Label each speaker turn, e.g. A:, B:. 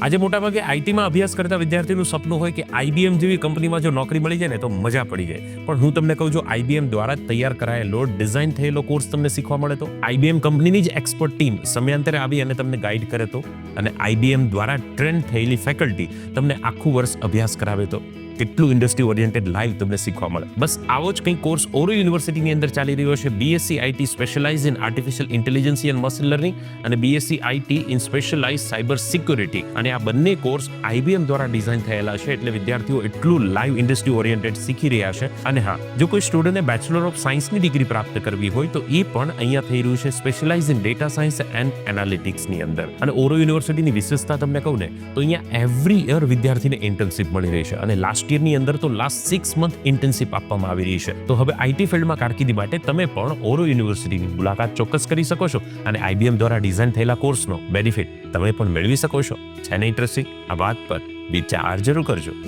A: આજે મોટાભાગે આઈટીમાં અભ્યાસ કરતા વિદ્યાર્થીનું સપનું હોય કે આઈબીએમ જેવી કંપનીમાં જો નોકરી મળી જાય ને તો મજા પડી જાય. પણ હું તમને કહું, જો આઈબીએમ દ્વારા તૈયાર કરાયેલો ડિઝાઇન થયેલો કોર્સ તમને શીખવા મળે તો, આઈબીએમ કંપનીની જ એક્સપર્ટ ટીમ સમયાંતરે આવી અને તમને ગાઈડ કરે તો, અને આઈબીએમ દ્વારા ટ્રેન થયેલી ફેકલ્ટી તમને આખું વર્ષ અભ્યાસ કરાવે તો, કેટલું ઇન્ડસ્ટ્રી ઓરિએન્ટેડ લાઈવ તમને શીખવા મળે. બસ આવો જ કંઈક કોર્સ ઓરો યુનિવર્સિટીની અંદર ચાલી રહ્યો છે. BSc IT specialize in artificial intelligence and machine learning અને BSc IT in specialize cyber security. અને આ બંને કોર્સ આઈબીએમ દ્વારા ડિઝાઇન થયેલા છે, એટલે વિદ્યાર્થીઓ એટલું લાઈવ ઇન્ડસ્ટ્રી ઓરિએન્ટેડ શીખી રહ્યા છે. અને હા, જો કોઈ સ્ટુડન્ટને બેચલર ઓફ સાયન્સની ડિગ્રી પ્રાપ્ત કરવી હોય તો એ પણ અહીંયા થઈ રહ્યું છે specialize in data science and એનાલિટિક્સની અંદર. અને ઓરો યુનિવર્સિટીની વિશેષતા તમને કહું ને તો અહીંયા એવરી યર વિદ્યાર્થીને ઇન્ટર્નશિપ મળી રહી છે, અને લાસ્ટ યરની અંદર તો લાસ્ટ 6 મંથ ઇન્ટર્નશિપ આપવામાં આવી રહી છે. તો હવે આઈટી ફિલ્ડમાં કારકિર્દી માટે તમે પણ ઓરો યુનિવર્સિટીની મુલાકાત ચોક્કસ કરી શકો છો, અને આઈબીએમ દ્વારા ડિઝાઇન થયેલા કોર્સનો બેનિફિટ તમે પણ મેળવી શકો છો. છે ને ઇન્ટરેસ્ટિંગ? આ વાત પર વિચાર જરૂર કરજો.